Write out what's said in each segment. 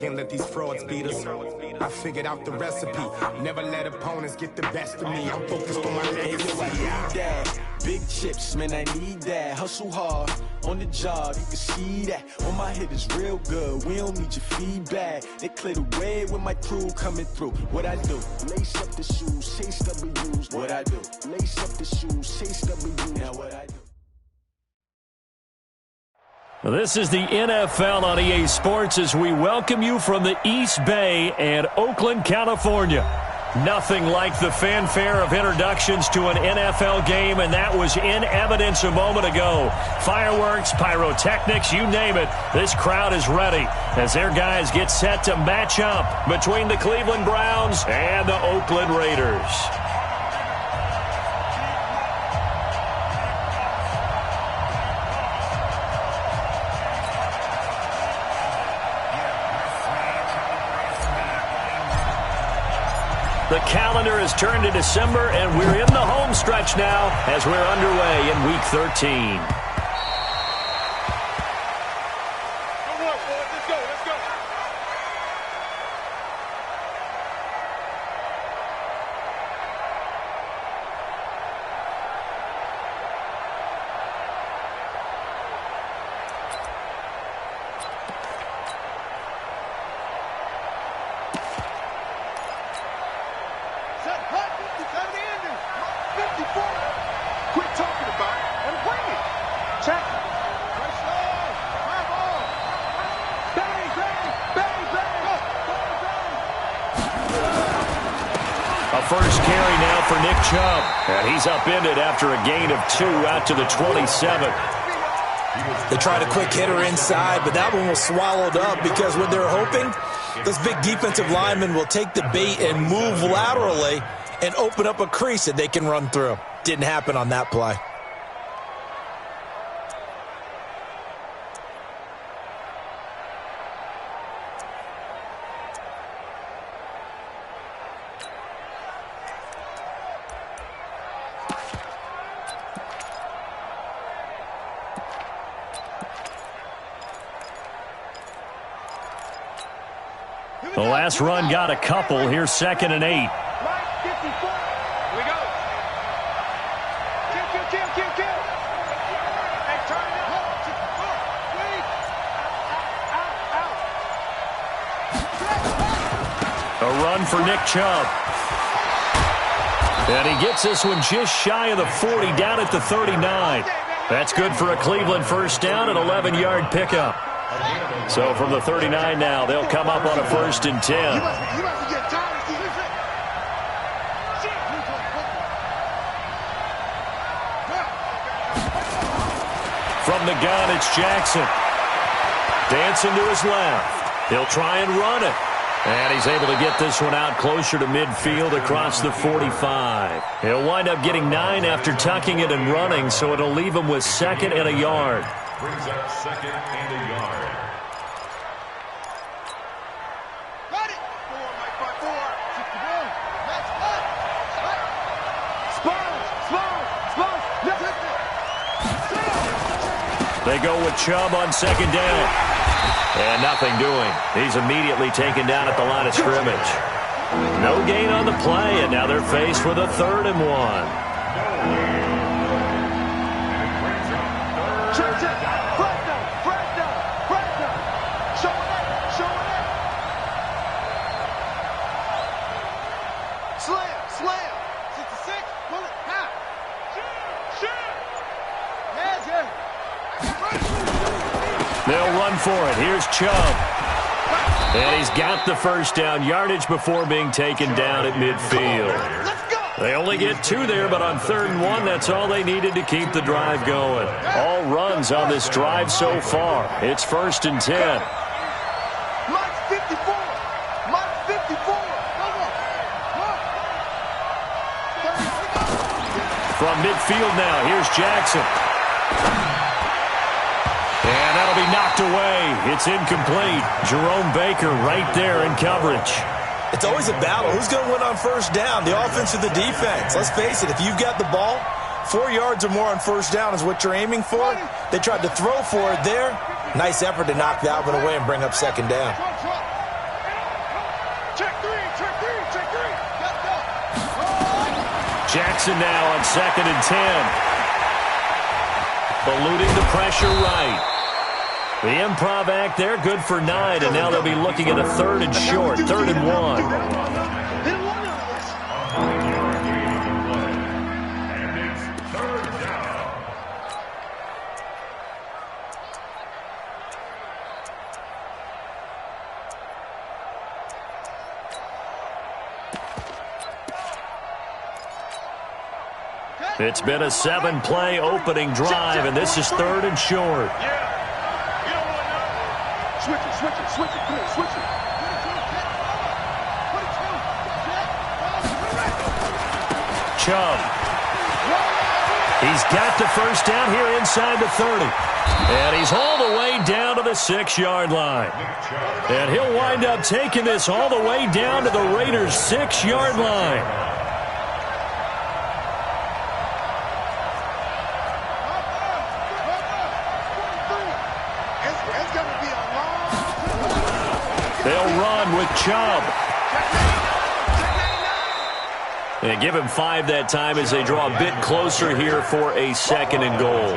Can't let these frauds beat us. I figured out the recipe. Never let opponents get the best of me. I'm focused on my legacy. I need that. Big chips, man, I need that. Hustle hard on the job, you can see that. On my head is real good. We don't need your feedback. They clear the way with my crew coming through. What I do? Lace up the shoes, chase W's. What I do? Lace up the shoes, chase W's. Now what I do? This is the NFL on EA Sports as we welcome you from the East Bay and Oakland, California. Nothing like the fanfare of introductions to an NFL game, and that was in evidence a moment ago. Fireworks, pyrotechnics, you name it. This crowd is ready as their guys get set to match up between the Cleveland Browns and the Oakland Raiders. The calendar has turned to December, and we're in the home stretch now as we're underway in Week 13. First carry now for Nick Chubb. And he's upended after a gain of 2 out to the 27. They tried a quick hitter inside, but that one was swallowed up because what they're hoping, those big defensive linemen will take the bait and move laterally and open up a crease that they can run through. Didn't happen on that play. The last run got a couple. Here's 2nd and 8. Here we go. Kill. Hey, turn it up. A run for Nick Chubb. And he gets this one just shy of the 40, down at the 39. That's good for a Cleveland first down, an 11-yard pickup. So from the 39 now, they'll come up on a 1st and 10. From the gun, it's Jackson. Dancing to his left. He'll try and run it. And he's able to get this one out closer to midfield across the 45. He'll wind up getting 9 after tucking it and running, so it'll leave him with 2nd and a yard. Brings up 2nd and a yard. They go with Chubb on 2nd down. And nothing doing. He's immediately taken down at the line of scrimmage. No gain on the play, and now they're faced with a 3rd and 1. Slam. 66. Pull it. Half. Shoot. Yes. They'll run for it. Here's Chubb. And he's got the first down yardage before being taken down at midfield. They only get 2 there, but on 3rd and 1, that's all they needed to keep the drive going. All runs on this drive so far. It's 1st and 10. From midfield now, here's Jackson. And that'll be knocked away. It's incomplete. Jerome Baker right there in coverage. It's always a battle. Who's going to win on 1st down, the offense or the defense? Let's face it, if you've got the ball, 4 yards or more on 1st down is what you're aiming for. They tried to throw for it there. Nice effort to knock that one away and bring up 2nd down. Check three, check three, check three. Jackson now on 2nd and 10. Eluding the pressure right. The improv act there, good for 9, and now they'll be looking at a 3rd and short, 3rd and 1. It's been a 7-play opening drive, and this is 3rd and short. Switch it, switch it, switch it, please, switch it. Chubb. He's got the first down here inside the 30. And he's all the way down to the 6-yard line. And he'll wind up taking this all the way down to the Raiders' 6-yard line. They'll run with Chubb. And give him 5 that time as they draw a bit closer here for a 2nd and goal.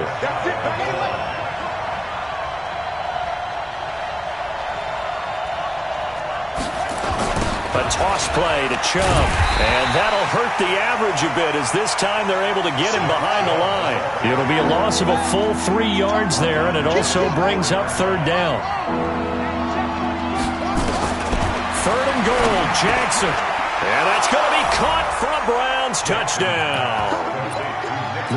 A toss play to Chubb. And that'll hurt the average a bit as this time they're able to get him behind the line. It'll be a loss of a full 3 yards there, and it also brings up 3rd down. 3rd and goal, Jackson. And that's going to be caught for a Browns touchdown.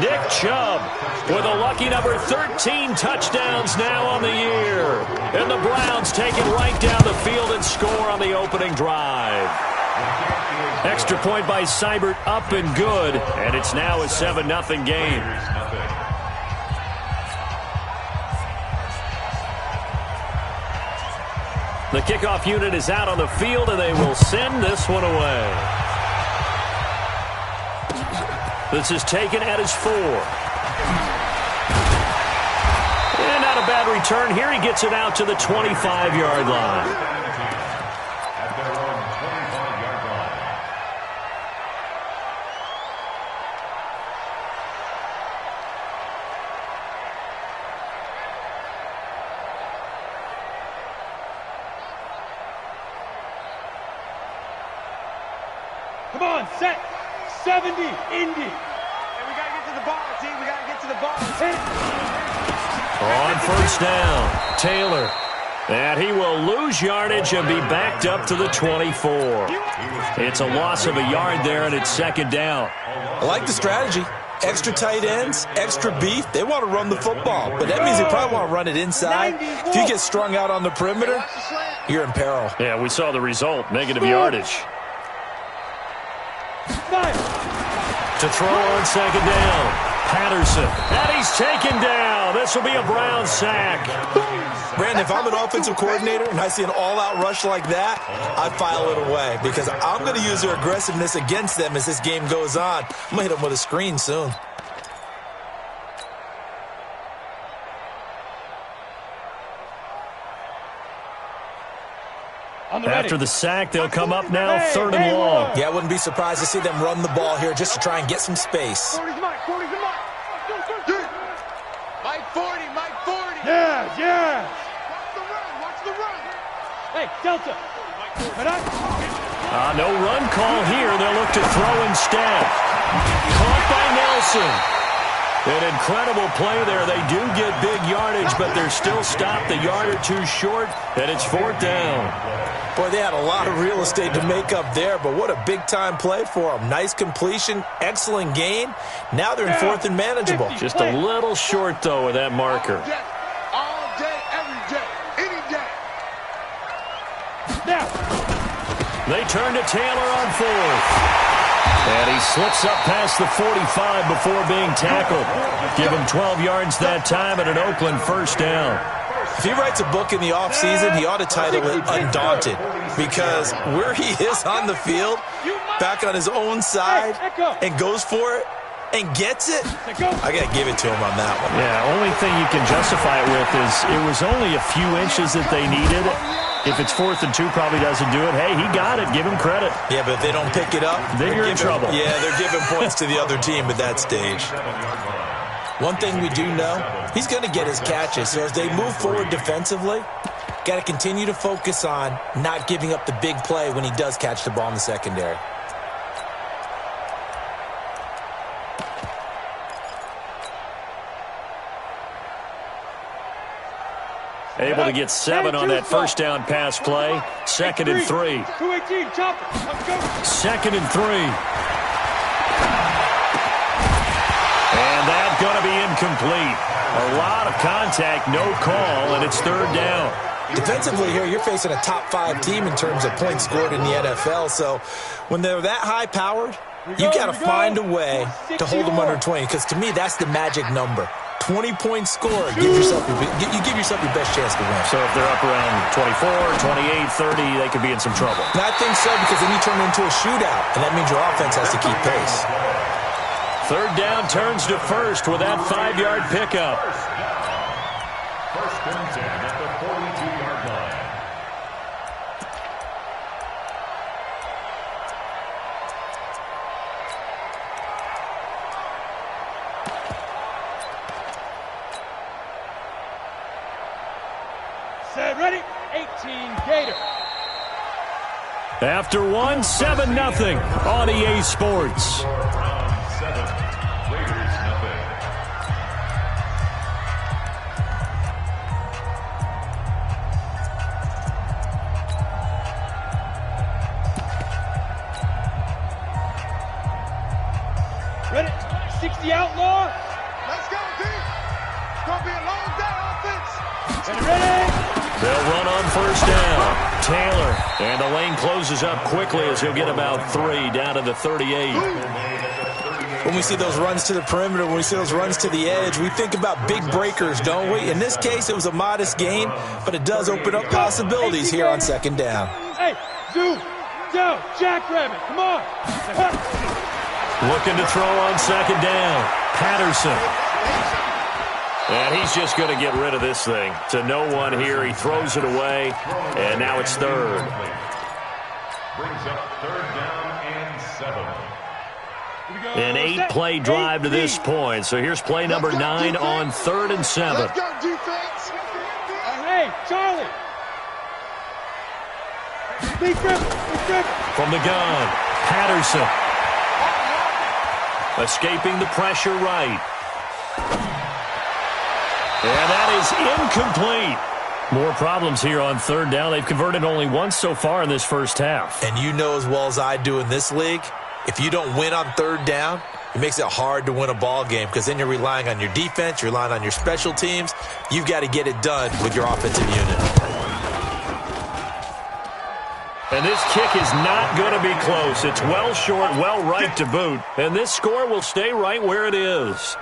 Nick Chubb with a lucky number 13 touchdowns now on the year. And the Browns take it right down the field and score on the opening drive. Extra point by Seibert up and good. And it's now a 7-0 game. The kickoff unit is out on the field, and they will send this one away. This is taken at his 4. And not a bad return here. He gets it out to the 25-yard line. At their own 25-yard line. Come on, set. 70, Indy. Hey, we got to get to the ball, team. We got to get to the ball. On first down, Taylor. And he will lose yardage and be backed up to the 24. It's a loss of a yard there, and it's 2nd down. I like the strategy. Extra tight ends, extra beef. They want to run the football, but that means they probably want to run it inside. If you get strung out on the perimeter, you're in peril. Yeah, we saw the result, negative yardage. To throw on 2nd down, Patterson. And he's taken down. This will be a Brown sack. Brandon, if I'm an offensive coordinator and I see an all-out rush like that, I file it away because I'm going to use their aggressiveness against them as this game goes on. I'm going to hit them with a screen soon. After the sack, they'll come up now 3rd and long. Yeah, I wouldn't be surprised to see them run the ball here just to try and get some space. 40's Mike, 40's the Mike. Mike 40, Mike 40. Yeah, yeah. Watch the run. Hey, Delta. No run call here. They'll look to throw instead. Caught by Nelson. An incredible play there. They do get big yardage, but they're still stopped a yard or 2 short, and it's 4th down. Boy, they had a lot of real estate to make up there, but what a big-time play for them. Nice completion, excellent gain. Now they're in 4th and manageable. Just a little short, though, with that marker. All day, every day, any day. Now, they turn to Taylor on 4th. And he slips up past the 45 before being tackled. Give him 12 yards that time and an Oakland first down. If he writes a book in the offseason, he ought to title it Undaunted, because where he is on the field, back on his own side, and goes for it, and gets it, I got to give it to him on that one. Yeah, only thing you can justify it with is it was only a few inches that they needed, If it's 4th and 2, probably doesn't do it. Hey, he got it. Give him credit. Yeah, but if they don't pick it up, then you're in trouble. Yeah, they're giving points to the other team at that stage. One thing we do know, he's going to get his catches. So as they move forward defensively, got to continue to focus on not giving up the big play when he does catch the ball in the secondary. Able to get 7 on that first down pass play. 2nd and 3. 218, chop it. Let's go. 2nd and 3. And that's going to be incomplete. A lot of contact, no call, and it's 3rd down. Defensively here, you're facing a top 5 team in terms of points scored in the NFL. So when they're that high-powered, you got to find a way to hold them under 20, because to me, that's the magic number. 20-point score, you give yourself your best chance to win. So if they're up around 24, 28, 30, they could be in some trouble. And I think so, because then you turn into a shootout, and that means your offense has to keep pace. 3rd down turns to 1st with that 5-yard pickup. 1st and 10 at the 42-yard line. Set, ready, 18, Gator. After 1, 7-0 on EA Sports. Round 7, Raiders nothing. Ready, 60 outlaw. Let's go, D. It's going to be a long day, offense. Ready. They'll run on 1st down. Taylor. And the lane closes up quickly as he'll get about 3 down to the 38. When we see those runs to the perimeter, when we see those runs to the edge, we think about big breakers, don't we? In this case, it was a modest gain, but it does open up possibilities here on 2nd down. Hey, zoom, down, jackrabbit, come on. Looking to throw on 2nd down. Patterson. And he's just going to get rid of this thing. To no one here. He throws it away, and now it's 3rd. Brings up 3rd down and 7. An 8-play drive to this point. So here's play number 9 on 3rd and 7. Let's go, defense. Hey, Charlie. Big grip. From the gun, Patterson. Escaping the pressure right. And that is incomplete. More problems here on 3rd down. They've converted only once so far in this first half. And you know as well as I do in this league, if you don't win on 3rd down, it makes it hard to win a ball game, because then you're relying on your defense, you're relying on your special teams. You've got to get it done with your offensive unit. And this kick is not going to be close. It's well short, well right to boot. And this score will stay right where it is.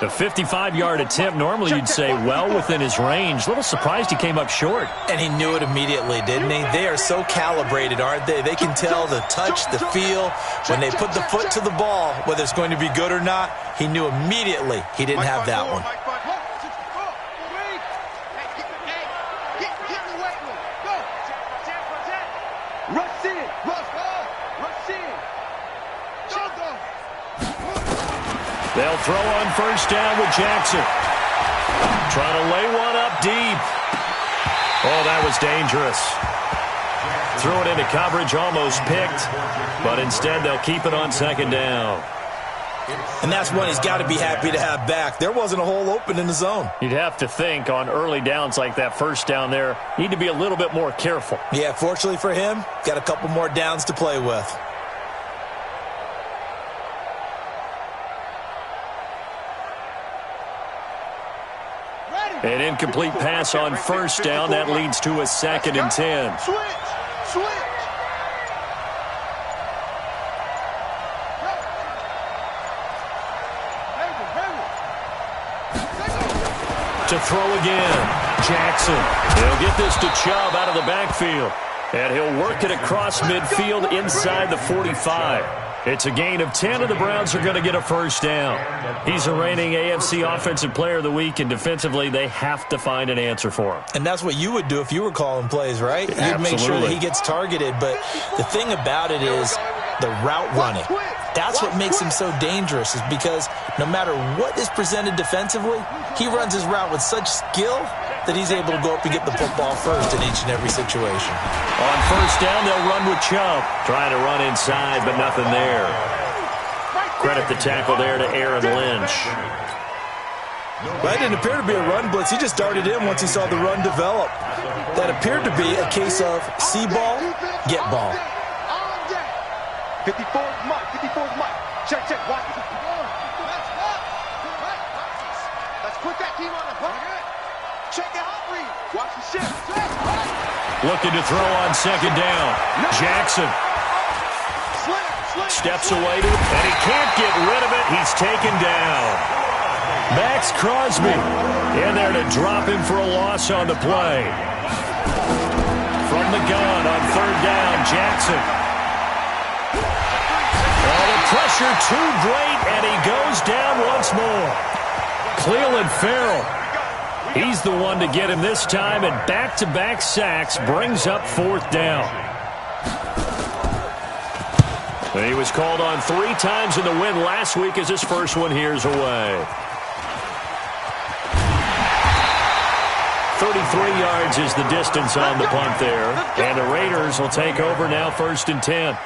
The 55-yard attempt, normally you'd say well within his range. A little surprised he came up short. And he knew it immediately, didn't he? They are so calibrated, aren't they? They can tell the touch, the feel. When they put the foot to the ball, whether it's going to be good or not, he knew immediately he didn't have that one. Rush in. They'll throw on 1st down with Jackson. Trying to lay one up deep. Oh, that was dangerous. Threw it into coverage, almost picked. But instead, they'll keep it on 2nd down. And that's one he's got to be happy to have back. There wasn't a hole open in the zone. You'd have to think on early downs like that 1st down there, need to be a little bit more careful. Yeah, fortunately for him, got a couple more downs to play with. An incomplete pass on 1st down. That leads to a 2nd and 10. Switch. To throw again. Jackson. He'll get this to Chubb out of the backfield. And he'll work it across midfield inside the 45. It's a gain of 10, and the Browns are going to get a first down. He's the reigning AFC Offensive Player of the Week, and defensively, they have to find an answer for him. And that's what you would do if you were calling plays, right? You'd Absolutely. make sure that he gets targeted. But the thing about it is the route running. That's what makes him so dangerous, is because no matter what is presented defensively, he runs his route with such skill that he's able to go up and get the football first in each and every situation. On first down, they'll run with Chubb. Trying to run inside, but nothing there. Credit the tackle there to Aaron Lynch. Well, it didn't appear to be a run blitz. He just darted in once he saw the run develop. That appeared to be a case of see ball, get ball. 54's Mike. 54's Mike. Check. Watch. Let's put that team on the block. Check it out, read. Watch the shift. Looking to throw on second down. Jackson steps away to it, and he can't get rid of it. He's taken down. Max Crosby in there to drop him for a loss on the play. From the gun on third down, Jackson. Oh, the pressure too great, and he goes down once more. Cleveland Farrell. He's the one to get him this time, and back-to-back sacks brings up fourth down. And he was called on 3 times in the win last week as his first one here's away. 33 yards is the distance on the punt there. And the Raiders will take over now, 1st and 10.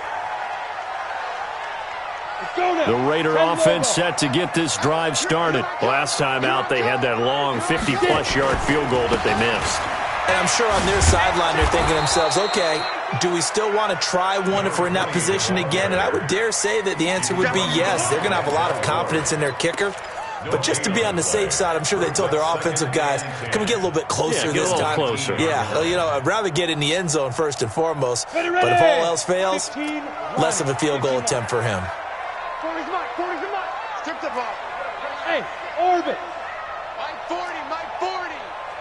The Raider offense set to get this drive started. Last time out, they had that long 50-plus yard field goal that they missed. And I'm sure on their sideline they're thinking to themselves, okay, do we still want to try one if we're in that position again? And I would dare say that the answer would be yes. They're going to have a lot of confidence in their kicker. But just to be on the safe side, I'm sure they told their offensive guys, can we get a little bit closer this time? Closer. Yeah, well, you know, I'd rather get in the end zone first and foremost. But if all else fails, less of a field goal attempt for him. 40's Mike. Strip the ball. Hey, orbit. Mike 40.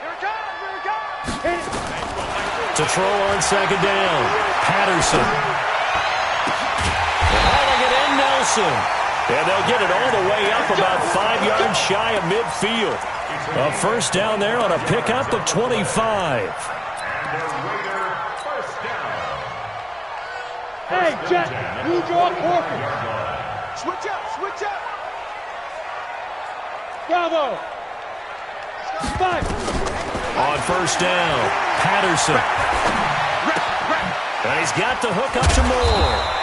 Here it comes. Hit it. To throw on second down, Patterson. Hauling it in, Nelson. And they'll get it all the way up about 5 yards shy of midfield. A first down there on a pickup of 25. Hey, Jack, you draw Corker. Switch up. Bravo. 5. On first down, Patterson. And he's got the hook up to Moore.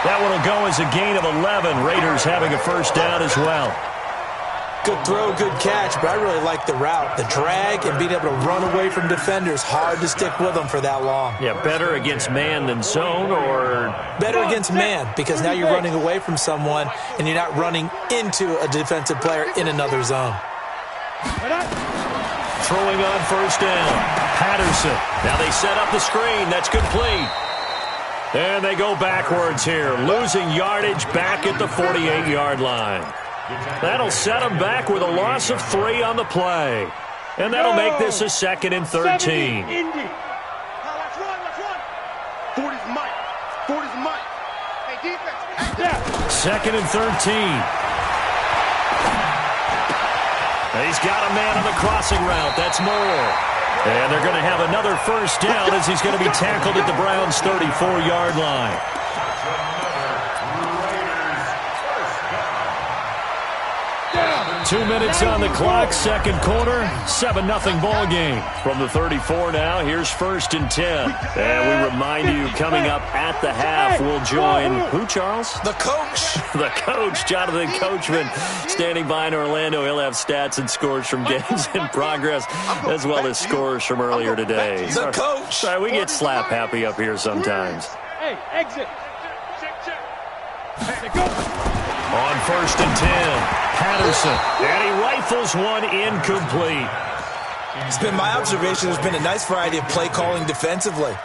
That one will go as a gain of 11. Raiders having a first down as well. Good throw, good catch, but I really like the route. The drag and being able to run away from defenders, hard to stick with them for that long. Yeah, better against man than zone, or? Better against man, because now you're running away from someone and you're not running into a defensive player in another zone. Throwing on first down, Patterson. Now they set up the screen. That's complete. And they go backwards here, losing yardage back at the 48-yard line. That'll set them back with a loss of 3 on the play. And that'll make this a 2nd and 13. Now let's run. 40's Mike. Hey, defense. 2nd and 13. And he's got a man on the crossing route. That's Moore. And they're going to have another first down as he's going to be tackled at the Browns' 34-yard line. 2 minutes on the clock, second quarter, 7-0 ball game. From the 34 now, here's 1st and 10. And we remind you, coming up at the half, we'll join, who, Charles? The coach. The coach, Jonathan Coachman, standing by in Orlando. He'll have stats and scores from games in progress, as well as scores from earlier today. The coach. Sorry, we get slap happy up here sometimes. Hey, exit. Check. Hey, go. On 1st and 10. Patterson, and he rifles one incomplete. It's been my observation there's been a nice variety of play calling defensively.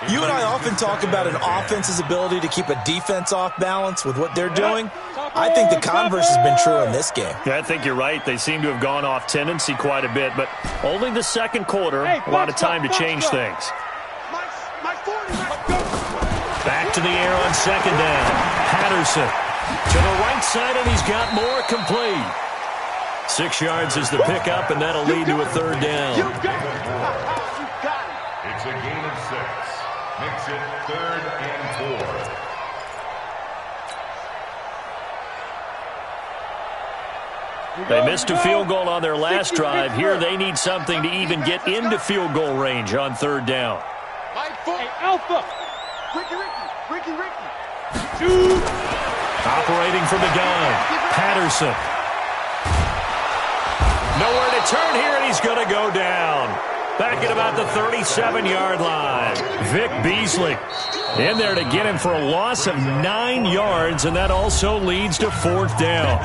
You and I often talk about an offense's ability to keep a defense off balance with what they're doing. I think the converse has been true in this game. Yeah, I think you're right. They seem to have gone off tendency quite a bit, but only the second quarter, a lot of time to change things. My 40. Back to the air on second down. Patterson to the right side, and he's got more, complete. 6 yards is the pickup, and that'll lead to a third down. It's a gain of 6. Makes it 3rd and 4. They missed a field goal on their last drive. Here they need something to even get into field goal range on third down. Hey, Alpha! Ricky! Operating from the gun, Patterson. Nowhere to turn here, and he's going to go down. Back at about the 37-yard line. Vic Beasley in there to get him for a loss of 9 yards, and that also leads to 4th down.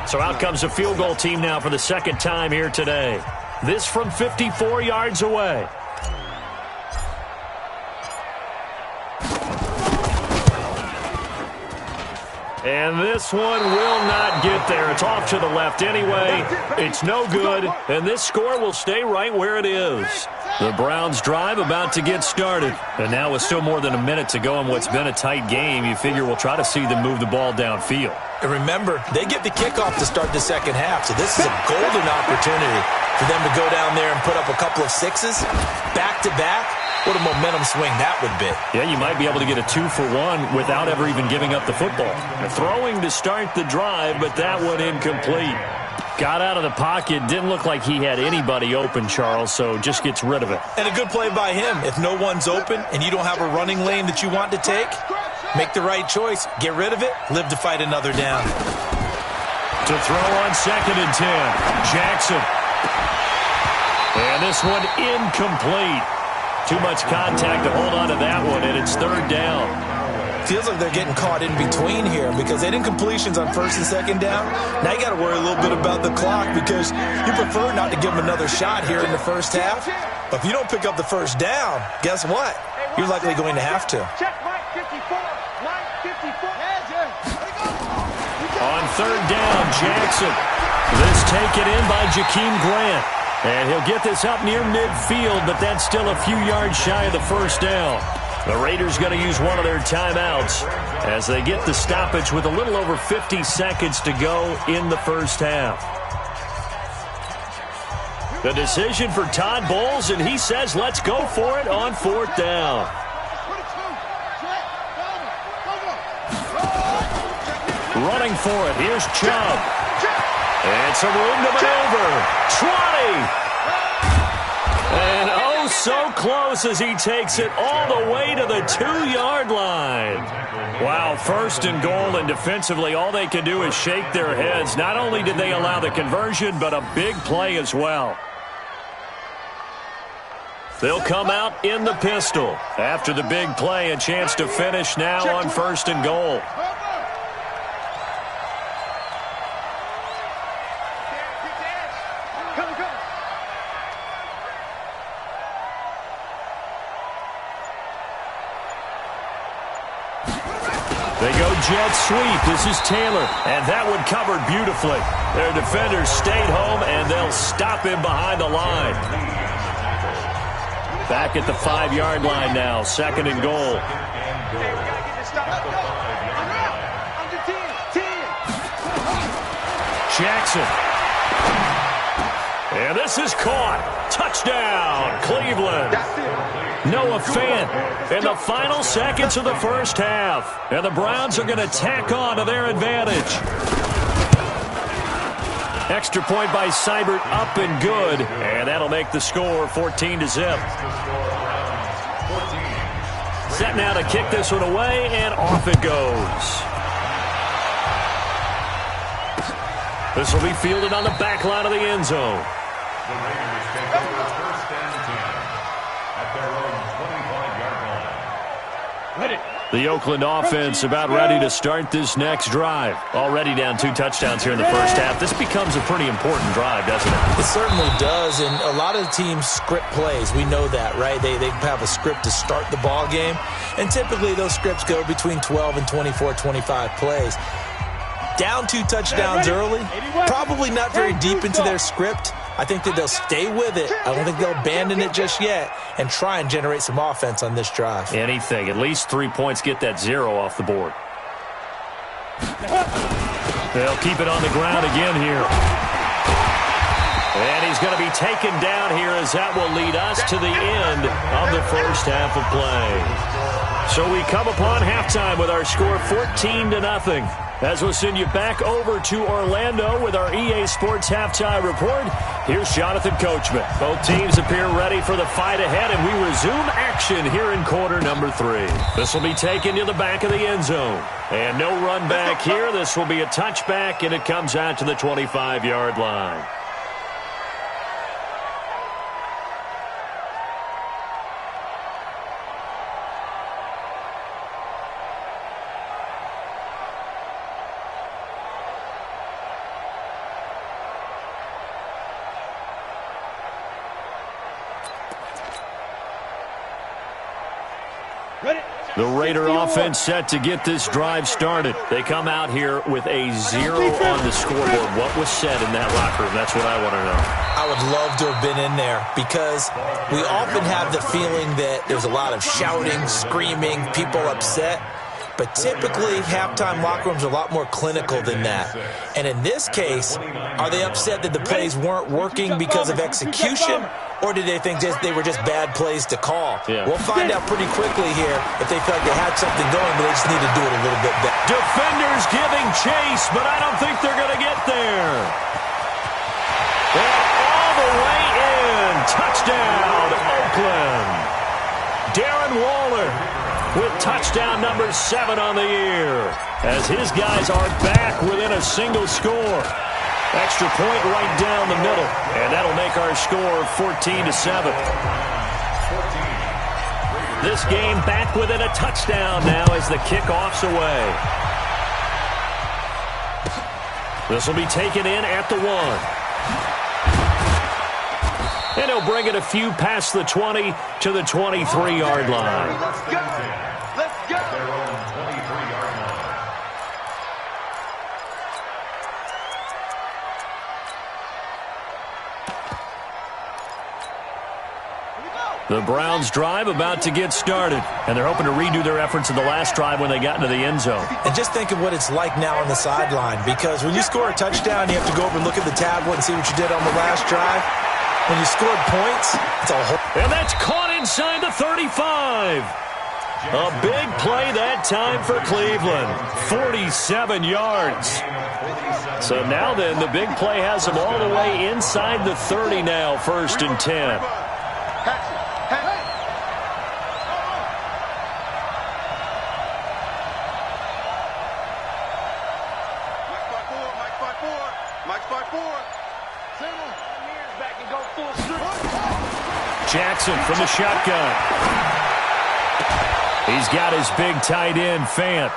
So out comes a field goal team now for the second time here today. This from 54 yards away. And this one will not get there. It's off to the left anyway. It's no good, and this score will stay right where it is. The Browns' drive about to get started. And now with still more than a minute to go in what's been a tight game, you figure we'll try to see them move the ball downfield. And remember, they get the kickoff to start the second half, so this is a golden opportunity for them to go down there and put up a couple of sixes back-to-back. What a momentum swing that would be. Yeah, you might be able to get a 2-for-1 without ever even giving up the football. Throwing to start the drive, but that one incomplete. Got out of the pocket, didn't look like he had anybody open, Charles, so just gets rid of it. And a good play by him. If no one's open and you don't have a running lane that you want to take, make the right choice. Get rid of it. Live to fight another down. To throw on 2nd and 10, Jackson. And this one incomplete. Too much contact to hold on to that one, and it's 3rd down. Feels like they're getting caught in between here because they had incompletions on 1st and 2nd down. Now you got to worry a little bit about the clock because you prefer not to give them another shot here in the first half. But if you don't pick up the 1st down, guess what? You're likely going to have to. Check Mike 54. Mike 54. On 3rd down, Jackson. This taken in by Jakeem Grant. And he'll get this up near midfield, but that's still a few yards shy of the 1st down. The Raiders going to use one of their timeouts as they get the stoppage with a little over 50 seconds to go in the first half. The decision for Todd Bowles, and he says let's go for it on 4th down. Running for it, here's Chubb. And some room to maneuver. 20. And oh, so close as he takes it all the way to the 2-yard line. Wow, 1st and goal, and defensively all they can do is shake their heads. Not only did they allow the conversion, but a big play as well. They'll come out in the pistol. After the big play, a chance to finish now on 1st and goal. They go jet sweep. This is Taylor, and that one covered beautifully. Their defenders stayed home, and they'll stop him behind the line. Back at the 5-yard line now, 2nd and goal. Jackson. And this is caught. Touchdown, Cleveland. Noah Fant in the final seconds of the first half. And the Browns are going to tack on to their advantage. Extra point by Seibert, up and good. And that'll make the score 14-0. Set now to kick this one away, and off it goes. This will be fielded on the back line of the end zone. The Raiders take over 1st and 10 at their own 25-yard line. Ready. The Oakland offense about ready to start this next drive. Already down 2 touchdowns here in the first half. This becomes a pretty important drive, doesn't it? It certainly does, and a lot of teams script plays. We know that, right? They have a script to start the ball game, and typically those scripts go between 12 and 24, 25 plays. Down 2 touchdowns early, probably not very deep into their script, I think that they'll stay with it. I don't think they'll abandon it just yet and try and generate some offense on this drive. Anything. At least 3 points, get that 0 off the board. They'll keep it on the ground again here. And he's going to be taken down here as that will lead us to the end of the first half of play. So we come upon halftime with our score 14-0. As we'll send you back over to Orlando with our EA Sports Halftime Report, here's Jonathan Coachman. Both teams appear ready for the fight ahead, and we resume action here in quarter number 3. This will be taken to the back of the end zone. And no run back here. This will be a touchback, and it comes out to the 25-yard line. The Raider offense set to get this drive started. They come out here with a 0 on the scoreboard. What was said in that locker room? That's what I want to know. I would love to have been in there because we often have the feeling that there's a lot of shouting, screaming, people upset. But typically, halftime locker rooms are a lot more clinical than that. And in this case, are they upset that the plays weren't working because of execution? Or did they think they were just bad plays to call? Yeah. We'll find out pretty quickly here if they felt like they had something going, but they just need to do it a little bit better. Defenders giving chase, but I don't think they're going to get there. And all the way in. Touchdown, Oakland. Darren Waller with touchdown number 7 on the year, as his guys are back within a single score. Extra point right down the middle, and that'll make our score 14-7. This game back within a touchdown now as the kickoff's away. This will be taken in at the 1. And he'll bring it a few past the 20 to the 23-yard line. Let's go! Let's go! Their own 23-yard line. The Browns drive about to get started, and they're hoping to redo their efforts in the last drive when they got into the end zone. And just think of what it's like now on the sideline, because when you score a touchdown, you have to go over and look at the tablet and see what you did on the last drive. When you scored points, it's a whole... And that's caught inside the 35. A big play that time for Cleveland. 47 yards. So now then, the big play has them all the way inside the 30 now, 1st and 10. Jackson from the shotgun. He's got his big tight end, Fant.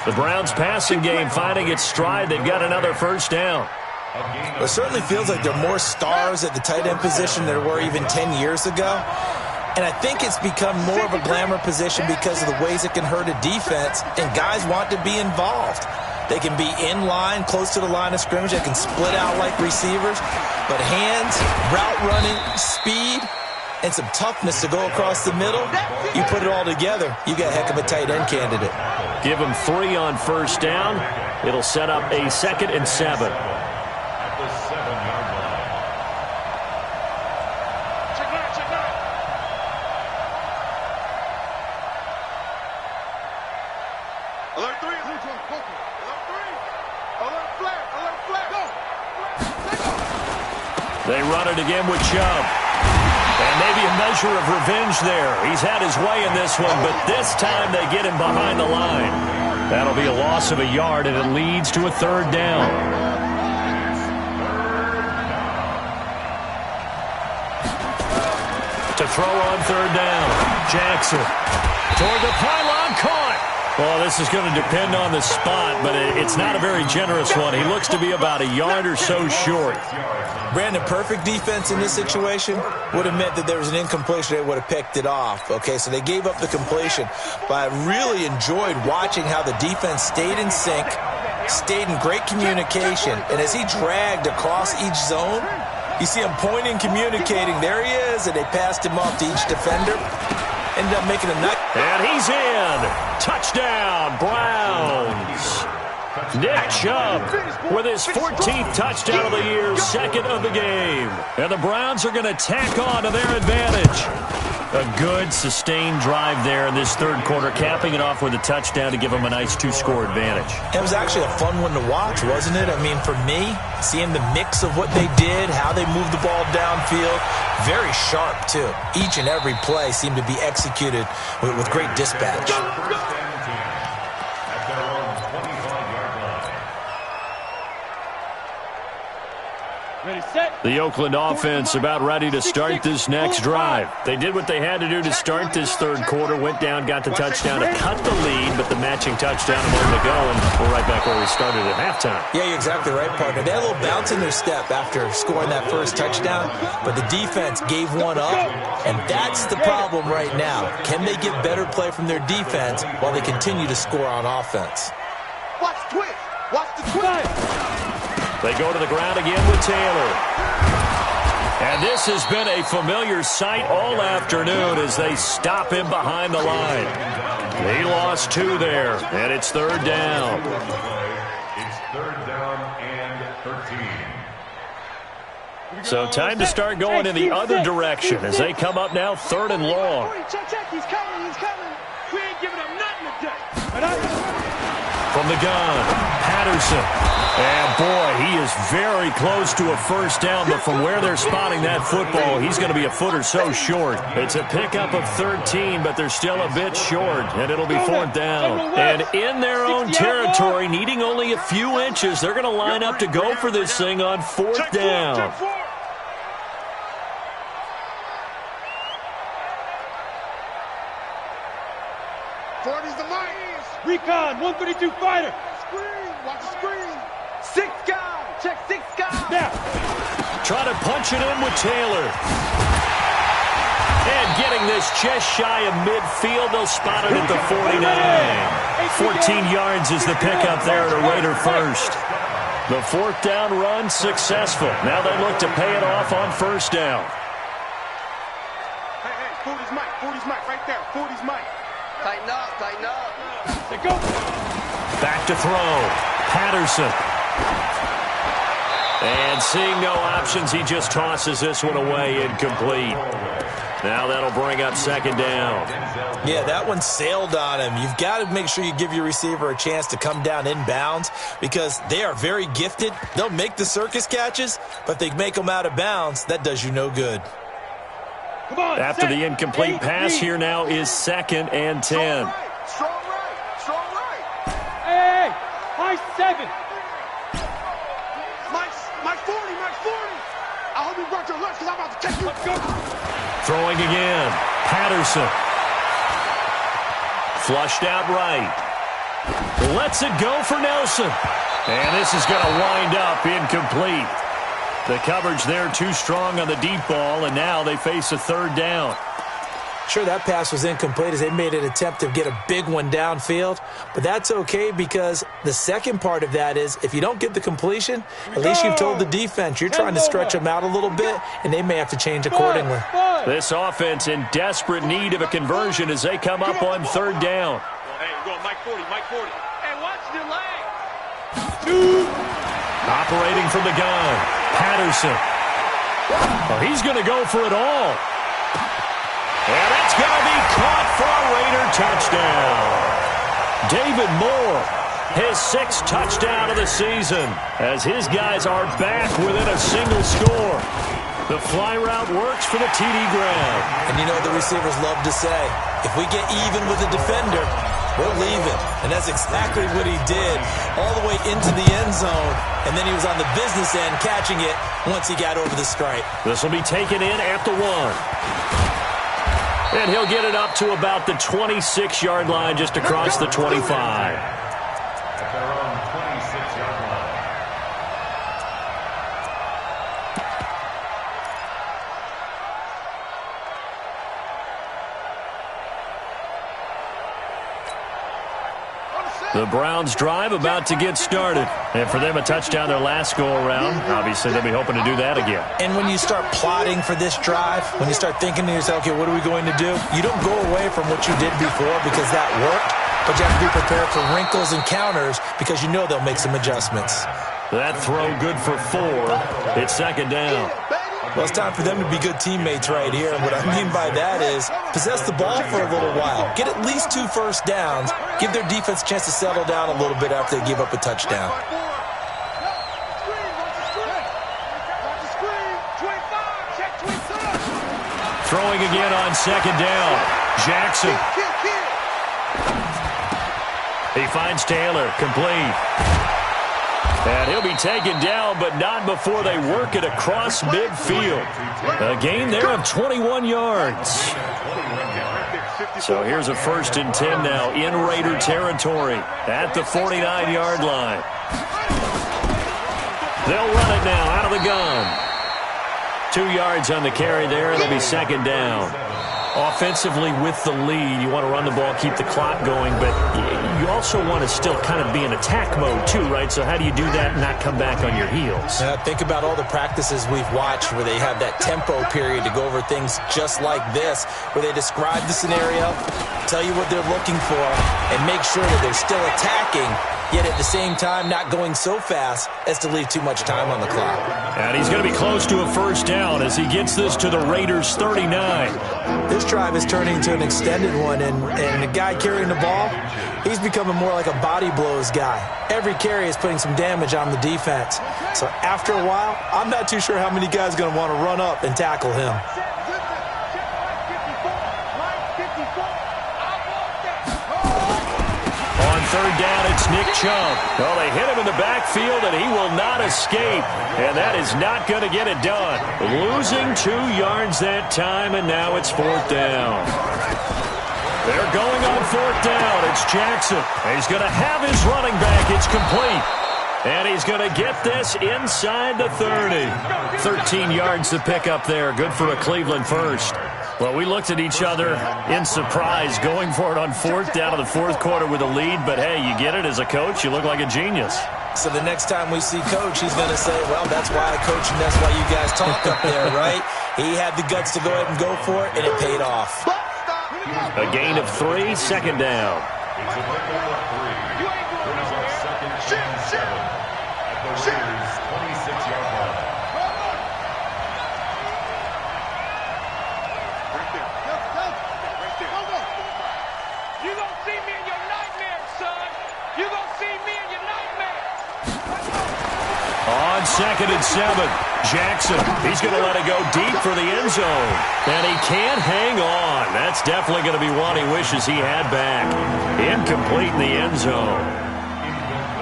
The Browns passing game finding its stride. They've got another first down. It certainly feels like there are more stars at the tight end position than there were even 10 years ago. And I think it's become more of a glamour position because of the ways it can hurt a defense, and guys want to be involved. They can be in line, close to the line of scrimmage. They can split out like receivers. But hands, route running, speed, and some toughness to go across the middle, you put it all together, you got a heck of a tight end candidate. Give them 3 on first down. It'll set up a 2nd and 7. At the 7-yard line. Check it out, check it out. Alert 3. Alert 3. Alert flat. Alert flat. Go. They run it again with Chubb. And maybe a measure of revenge there. He's had his way in this one, but this time they get him behind the line. That'll be a loss of a yard, and it leads to a 3rd down. To throw on 3rd down. Jackson toward the pylon, caught. Well, this is going to depend on the spot, but it's not a very generous one. He looks to be about a yard or so short. Brandon, perfect defense in this situation would have meant that there was an incompletion. They would have picked it off. Okay, so they gave up the completion. But I really enjoyed watching how the defense stayed in sync, stayed in great communication, and as he dragged across each zone, You see him pointing, communicating. There he is, and they passed him off to each defender. Ended up making a nice. And he's in. Touchdown, Browns. Nick Chubb with his 14th touchdown of the year, second of the game. And the Browns are going to tack on to their advantage. A good, sustained drive there in this third quarter, capping it off with a touchdown to give them a nice two-score advantage. It was actually a fun one to watch, wasn't it? I mean, for me, seeing the mix of what they did, how they moved the ball downfield, very sharp, too. Each and every play seemed to be executed with great dispatch. The Oakland offense about ready to start this next drive. They did what they had to do to start this third quarter, went down, got the touchdown to cut the lead, but the matching touchdown a moment ago, and we're right back where we started at halftime. Yeah, you're exactly right, partner. They had a little bounce in their step after scoring that first touchdown, but the defense gave one up, and that's the problem right now. Can they get better play from their defense while they continue to score on offense? Watch the twist. Watch the twist. They go to the ground again with Taylor. And this has been a familiar sight all afternoon as they stop him behind the line. He lost 2 there, and it's third down. It's third down and 13. So time to start going in the other direction as they come up now third and long. Check, he's coming, he's coming. We ain't giving him nothing today. From the gun, Patterson. And, boy, he is very close to a first down, but from where they're spotting that football, he's going to be a foot or so short. It's a pickup of 13, but they're still a bit short, and it'll be fourth down. And in their own territory, needing only a few inches, they're going to line up to go for this thing on fourth down. 40's the mic. Recon, 132 fighter. Screen, watch the screen. 6 guys, check 6 guys. Now. Try to punch it in with Taylor. And getting this just shy of midfield, they'll spot it at the 49. 14 yards is the pickup there to Raider first. The fourth down run successful. Now they look to pay it off on first down. Hey, 40's mic, right there. 40's mic. Tighten up, tighten up. They go. Back to throw. Patterson. And seeing no options, he just tosses this one away, incomplete. Now that'll bring up second down. Yeah, that one sailed on him. You've got to make sure you give your receiver a chance to come down inbounds because they are very gifted. They'll make the circus catches, but if they make them out of bounds, that does you no good. After the incomplete pass, here now is second and 10. Strong right. Hey, high 7. My 40. I hope you brought your lunch because I'm about to take you. Let's go. Throwing again. Patterson. Flushed out right. Lets it go for Nelson. And this is going to wind up incomplete. The coverage there too strong on the deep ball, and now they face a third down. Sure, that pass was incomplete as they made an attempt to get a big one downfield, but that's okay because the second part of that is if you don't get the completion, at least you've told the defense you're trying to stretch them out a little bit, and they may have to change accordingly. This offense in desperate need of a conversion as they come up on third down. Hey, go, Mike 40. Hey, watch the leg. Operating from the gun, Patterson. Oh, he's going to go for it all. And it's going to be caught for a Raider touchdown. David Moore, his 6th touchdown of the season, as his guys are back within a single score. The fly route works for the TD grab. And you know the receivers love to say, if we get even with the defender, we're leaving. And that's exactly what he did all the way into the end zone. And then he was on the business end catching it once he got over the stripe. This will be taken in at the 1. And he'll get it up to about the 26-yard line just across the 25. At their own 26-yard line. On the set. The Browns drive about to get started. And for them, a touchdown their last go-around. Obviously, they'll be hoping to do that again. And when you start plotting for this drive, when you start thinking to yourself, okay, what are we going to do? You don't go away from what you did before because that worked, but you have to be prepared for wrinkles and counters because you know they'll make some adjustments. That throw good for 4. It's second down. Well, it's time for them to be good teammates right here. And what I mean by that is possess the ball for a little while. Get at least 2 first downs. Give their defense a chance to settle down a little bit after they give up a touchdown. Throwing again on second down. Jackson. He finds Taylor. Complete. And he'll be taken down, but not before they work it across midfield. A gain there of 21 yards. So here's a 1st and 10 now in Raider territory at the 49-yard line. They'll run it now out of the gun. 2 yards on the carry there. It'll be second down. Offensively with the lead, you want to run the ball, keep the clock going, but you also want to still kind of be in attack mode too, right? So how do you do that and not come back on your heels? Think about all the practices we've watched where they have that tempo period to go over things just like this, where they describe the scenario, tell you what they're looking for, and make sure that they're still attacking, yet at the same time not going so fast as to leave too much time on the clock. And he's going to be close to a first down as he gets this to the Raiders' 39. This drive is turning into an extended one, and the guy carrying the ball, he's becoming more like a body blows guy. Every carry is putting some damage on the defense. So after a while, I'm not too sure how many guys are going to want to run up and tackle him. On third down, it's Nick Chubb. Well, they hit him in the backfield, and he will not escape. And that is not going to get it done. Losing 2 yards that time, and now it's 4th down. They're going on 4th down. It's Jackson. He's going to have his running back. It's complete. And he's going to get this inside the 30. 13 yards to pick up there. Good for a Cleveland first. Well, we looked at each other in surprise going for it on 4th down in the 4th quarter with a lead. But, hey, you get it as a coach. You look like a genius. So the next time we see Coach, he's going to say, well, that's why I coach and that's why you guys talk up there, right? He had the guts to go ahead and go for it, and it paid off. A gain of 3, second down. It's a pickup of 3. Brings up second and 7 at the Raiders' 26-yard line. You gonna see me in your nightmares, son. You gonna see me in your nightmares. On 2nd and 7, Jackson. He's going to let it go deep for the end zone. And he can't hang on. That's definitely going to be one he wishes he had back. Incomplete in the end zone.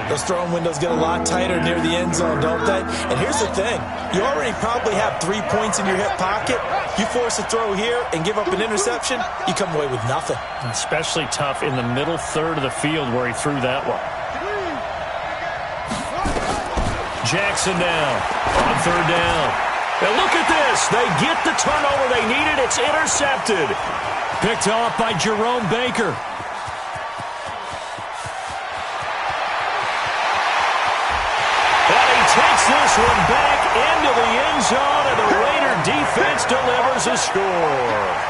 Those throwing windows get a lot tighter near the end zone, don't they? And here's the thing. You already probably have 3 points in your hip pocket. You force a throw here and give up an interception, you come away with nothing. Especially tough in the middle third of the field where he threw that one. Jackson now on 3rd down. And look at this. They get the turnover they needed. It's intercepted. Picked off by Jerome Baker. And he takes this one back into the end zone, and the Raider defense delivers a score.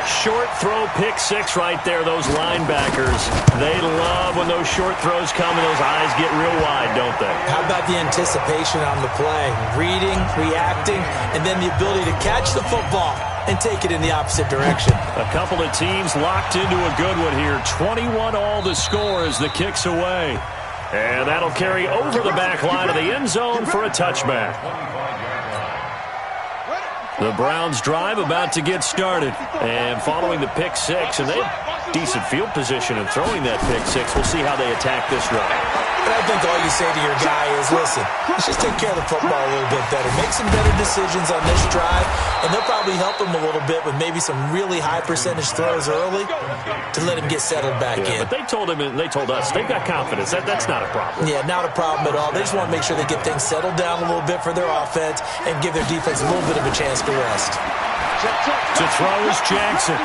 Short throw, pick 6 right there, those linebackers. They love when those short throws come and those eyes get real wide, don't they? How about the anticipation on the play? Reading, reacting, and then the ability to catch the football and take it in the opposite direction. A couple of teams locked into a good one here. 21 all the score as the kick's away. And that'll carry over the back line of the end zone for a touchback. The Browns drive about to get started. And following the pick 6, and they have decent field position in throwing that pick 6. We'll see how they attack this drive. And I think all you say to your guy is, listen, let's just take care of the football a little bit better. Make some better decisions on this drive, and they'll probably help him a little bit with maybe some really high percentage throws early to let him get settled back in. But they told him and they told us they've got confidence. That's not a problem. Yeah, not a problem at all. They just want to make sure they get things settled down a little bit for their offense and give their defense a little bit of a chance to rest. To throw is Jackson.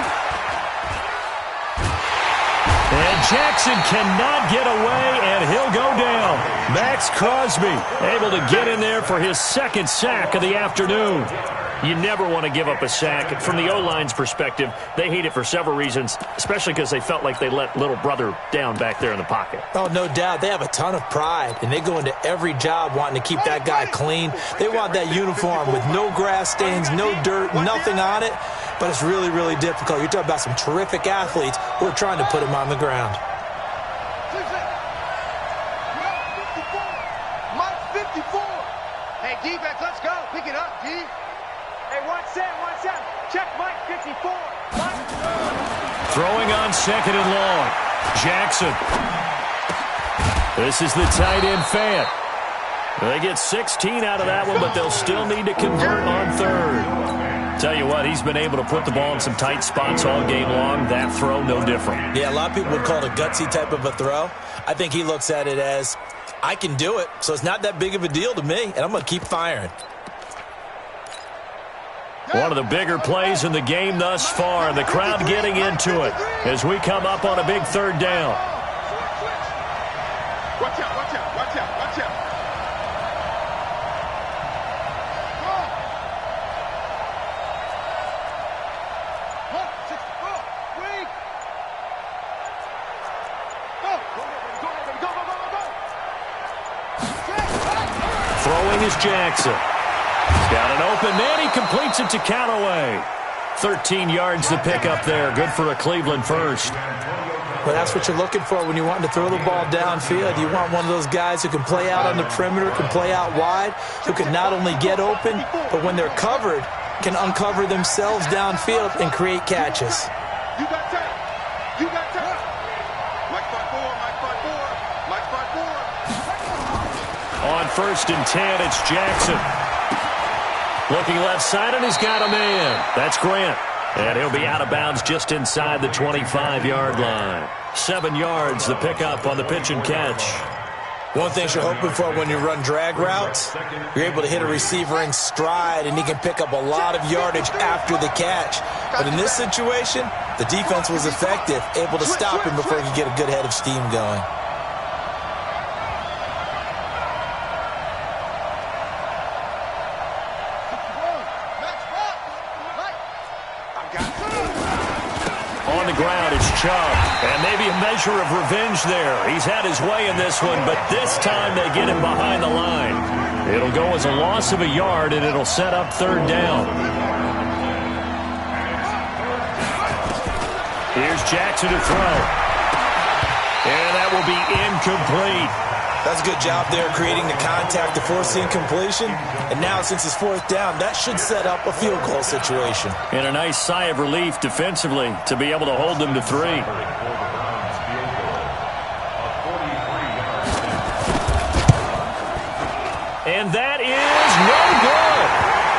And Jackson cannot get away, and he'll go down. Max Crosby able to get in there for his second sack of the afternoon. You never want to give up a sack. From the O-line's perspective, they hate it for several reasons, especially because they felt like they let little brother down back there in the pocket. Oh, no doubt. They have a ton of pride, and they go into every job wanting to keep that guy clean. They want that uniform with no grass stains, no dirt, nothing on it. But it's really, really difficult. You're talking about some terrific athletes who are trying to put him on the ground. Mike 54. Hey, defense, let's go. Pick it up, D. Hey, 1-7. Check Mike 54. Throwing on second and long. Jackson. This is the tight end Fant. They get 16 out of that one, but they'll still need to convert on third. Tell you what, he's been able to put the ball in some tight spots all game long. That throw, no different. Yeah, a lot of people would call it a gutsy type of a throw. I think he looks at it as, I can do it, so it's not that big of a deal to me, and I'm going to keep firing. One of the bigger plays in the game thus far, and the crowd getting into it as we come up on a big third down. Watch out. Throwing is Jackson. Got an open man. He completes it to Callaway. 13 yards to pick up there. Good for a Cleveland first. Well, that's what you're looking for when you want to throw the ball downfield. You want one of those guys who can play out on the perimeter, can play out wide, who can not only get open, but when they're covered, can uncover themselves downfield and create catches. You got time. Mike 5-4. On 1st and 10, it's Jackson. Looking left side, and he's got a man. That's Grant. And he'll be out of bounds just inside the 25-yard line. 7 yards, the pickup on the pitch and catch. One thing you're hoping for when you run drag routes, you're able to hit a receiver in stride, and he can pick up a lot of yardage after the catch. But in this situation, the defense was effective, able to stop him before he could get a good head of steam going. On the ground, it's Chubb. And maybe a measure of revenge there. He's had his way in this one, but this time they get him behind the line. It'll go as a loss of a yard, and it'll set up third down. Here's Jackson to throw. And that will be incomplete. That's a good job there creating the contact to force the incompletion. And now, since it's 4th down, that should set up a field goal situation. And a nice sigh of relief defensively to be able to hold them to 3. And that is no good.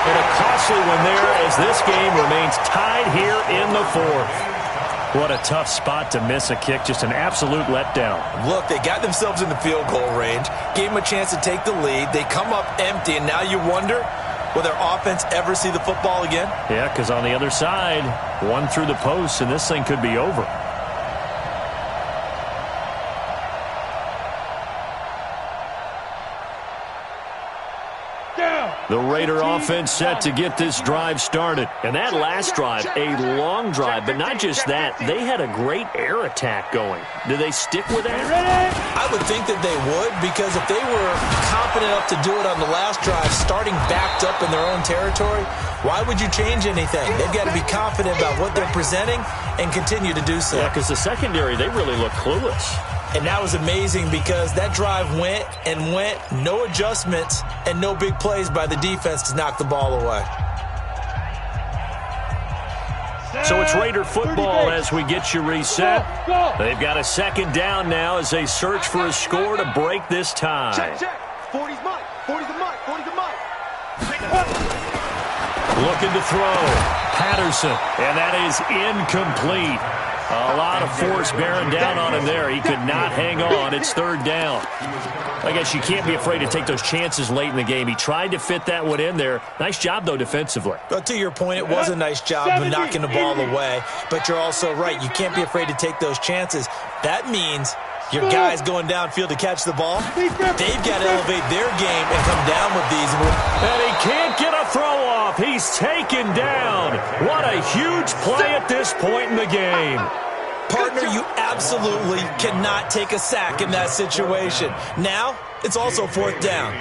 And a costly one there as this game remains tied here in the 4th. What a tough spot to miss a kick. Just an absolute letdown. Look, they got themselves in the field goal range, gave them a chance to take the lead. They come up empty, and now you wonder, will their offense ever see the football again? Yeah, because on the other side, one through the post, and this thing could be over. The Raider offense set to get this drive started. And that last drive, a long drive, but not just that. They had a great air attack going. Do they stick with that? I would think that they would, because if they were confident enough to do it on the last drive, starting backed up in their own territory, why would you change anything? They've got to be confident about what they're presenting and continue to do so. Yeah, because the secondary, they really look clueless. And that was amazing because that drive went and went, no adjustments and no big plays by the defense to knock the ball away. So it's Raider football as we get you reset. They've got a 2nd down now as they search for a score to break this tie. Check. 40's Mike. 40's the Mike. 40's the Mike. Looking to throw. Patterson. And that is incomplete. A lot of force bearing down on him there. He could not hang on. It's third down. I guess you can't be afraid to take those chances late in the game. He tried to fit that one in there. Nice job, though, defensively. But to your point, it was a nice job of knocking the ball away. But you're also right. You can't be afraid to take those chances. That means your guys going downfield to catch the ball, they've got to elevate their game and come down with these. And he can't get a throw off. He's taken down. What a huge play at this point in the game. Partner, you absolutely cannot take a sack in that situation. Now, it's also fourth down.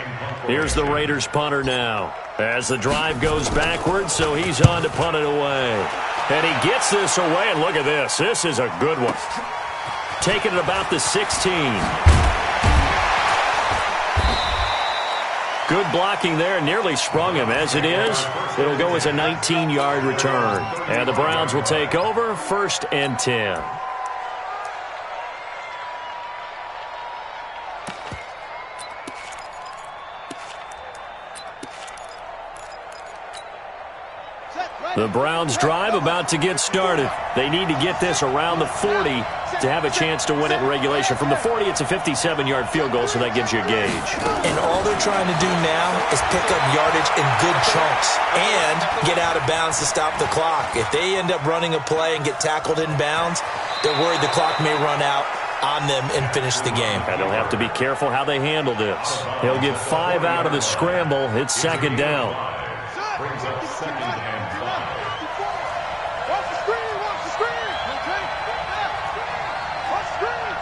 Here's the Raiders punter now. As the drive goes backwards, so he's on to punt it away. And he gets this away, and look at this. This is a good one. Taking it about the 16. Good blocking there, nearly sprung him. As it is, it'll go as a 19-yard return. And the Browns will take over, 1st and 10. The Browns drive about to get started. They need to get this around the 40 to have a chance to win it in regulation. From the 40, it's a 57-yard field goal, so that gives you a gauge. And all they're trying to do now is pick up yardage in good chunks and get out of bounds to stop the clock. If they end up running a play and get tackled in bounds, they're worried the clock may run out on them and finish the game. And they'll have to be careful how they handle this. He'll get 5 out of the scramble. It's 2nd down. Brings up 2nd and 5. Watch the screen, watch the screen. Okay. Watch the screen.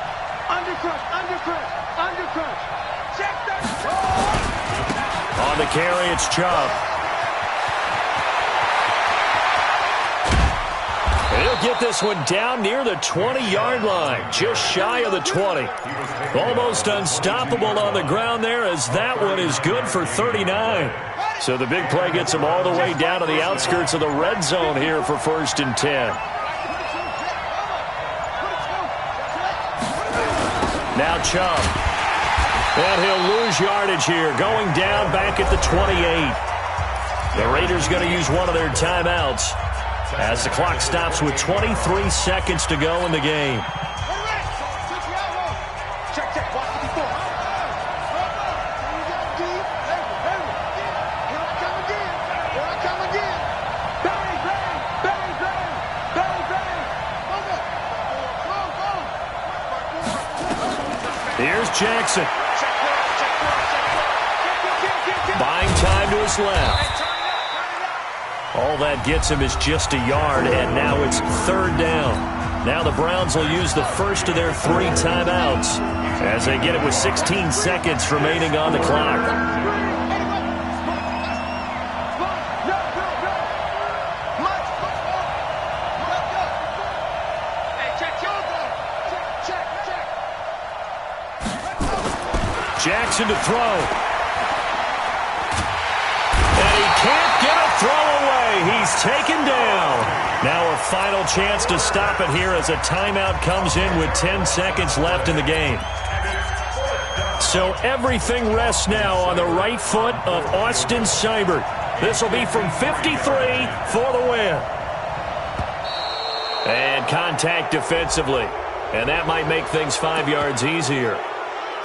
Undercrunch, undercrunch, undercrunch. Check that. On the carry, it's Chubb. He'll get this one down near the 20-yard line, just shy of the 20. Almost unstoppable on the ground there, as that one is good for 39. So the big play gets him all the way down to the outskirts of the red zone here for 1st and 10. Now Chubb. And he'll lose yardage here, going down back at the 28. The Raiders going to use one of their timeouts as the clock stops with 23 seconds to go in the game. Check, check, watch the before. Here I come again. Here I come again. Bang, bang, bang, bang, bang, bang. Here's Jackson. Buying time to his left. All that gets him is just a yard, and now it's 3rd down. Now the Browns will use the first of their 3 timeouts as they get it with 16 seconds remaining on the clock. Jackson to throw. And he can't get a throw away. He's taken down. Now a final chance to stop it here as a timeout comes in with 10 seconds left in the game. So everything rests now on the right foot of Austin Seibert. This will be from 53 for the win. And contact defensively. And that might make things 5 yards easier.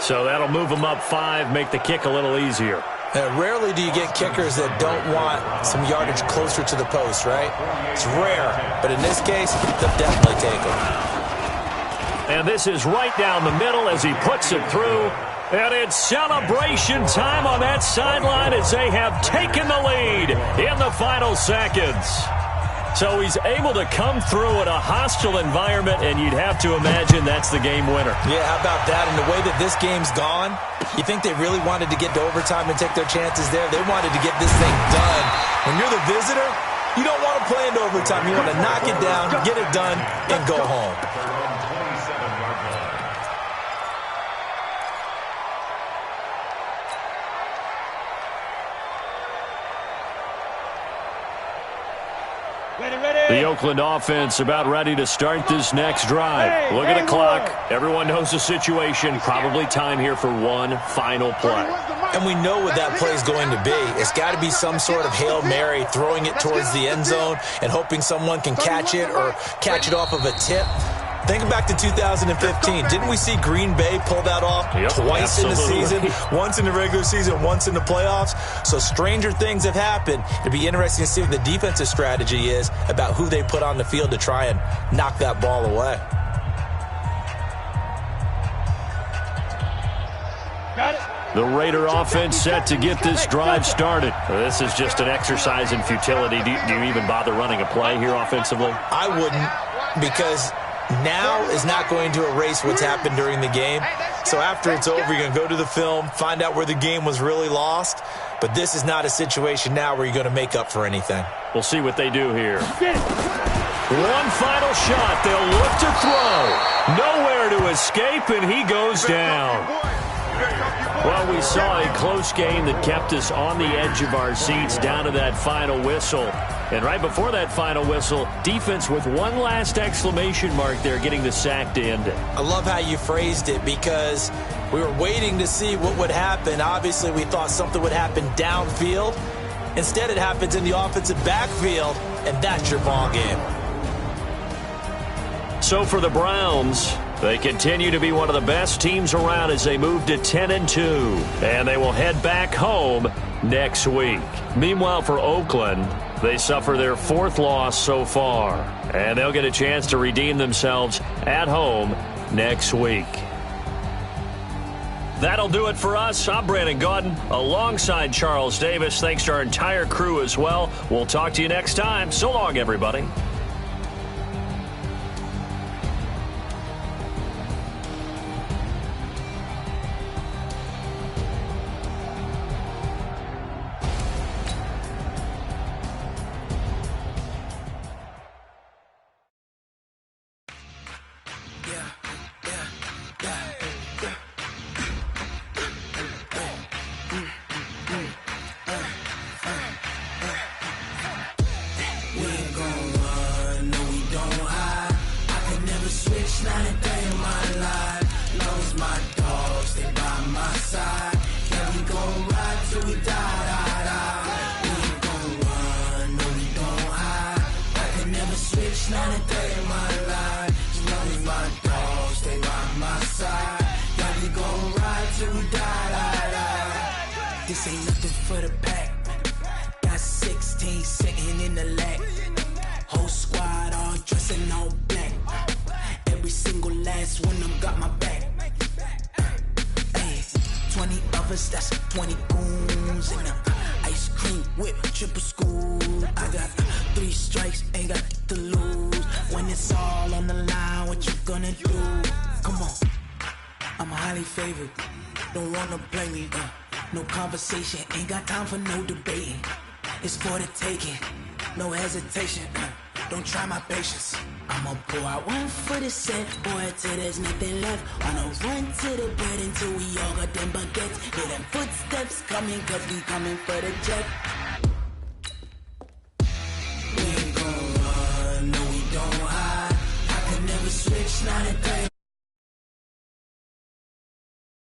So that'll move them up 5, make the kick a little easier. Rarely do you get kickers that don't want some yardage closer to the post, right? It's rare, but in this case, they'll definitely take it. And this is right down the middle as he puts it through. And it's celebration time on that sideline as they have taken the lead in the final seconds. So he's able to come through in a hostile environment, and you'd have to imagine that's the game winner. Yeah, how about that? And the way that this game's gone, you think they really wanted to get to overtime and take their chances there? They wanted to get this thing done. When you're the visitor, you don't want to play into overtime. You want to knock it down, get it done, and go home. The Oakland offense about ready to start this next drive. Look at the clock. Everyone knows the situation. Probably time here for one final play. And we know what that play is going to be. It's got to be some sort of Hail Mary, throwing it towards the end zone and hoping someone can catch it or catch it off of a tip. Think back to 2015. Didn't we see Green Bay pull that off twice in the season? Once in the regular season, once in the playoffs. So stranger things have happened. It'd be interesting to see what the defensive strategy is about who they put on the field to try and knock that ball away. The Raider offense set to get this drive started. This is just an exercise in futility. Do you even bother running a play here offensively? I wouldn't, because now is not going to erase what's happened during the game. So after it's over, you're going to go to the film, find out where the game was really lost. But this is not a situation now where you're going to make up for anything. We'll see what they do here. One final shot. They'll look to throw. Nowhere to escape, and he goes down. Well, we saw a close game that kept us on the edge of our seats down to that final whistle. And right before that final whistle, defense with one last exclamation mark there, getting the sack to end it. I love how you phrased it, because we were waiting to see what would happen. Obviously, we thought something would happen downfield. Instead, it happens in the offensive backfield, and that's your ball game. So for the Browns, they continue to be one of the best teams around as they move to 10-2, and they will head back home next week. Meanwhile, for Oakland, they suffer their fourth loss so far, and they'll get a chance to redeem themselves at home next week. That'll do it for us. I'm Brandon Gaudin alongside Charles Davis. Thanks to our entire crew as well. We'll talk to you next time. So long, everybody. This ain't nothing for the pack. Got 16 sitting in the lag. Whole squad all dressing all black. Every single last one of them got my back. Hey, 20 of us, that's 20 goons. And ice cream whip, triple school. I got 3 strikes, ain't got to lose. When it's all on the line, what you gonna do? Come on, I'm highly favored. Don't wanna play me, no conversation, ain't got time for no debating. It's for the taking, no hesitation. Don't try my patience. I'ma pour out one for the set, boy, till there's nothing left. Wanna run to the bread until we all got them baguettes. Hear them footsteps coming, cause we coming for the jet. We ain't gon' run, no we don't hide. I can never switch, not a day.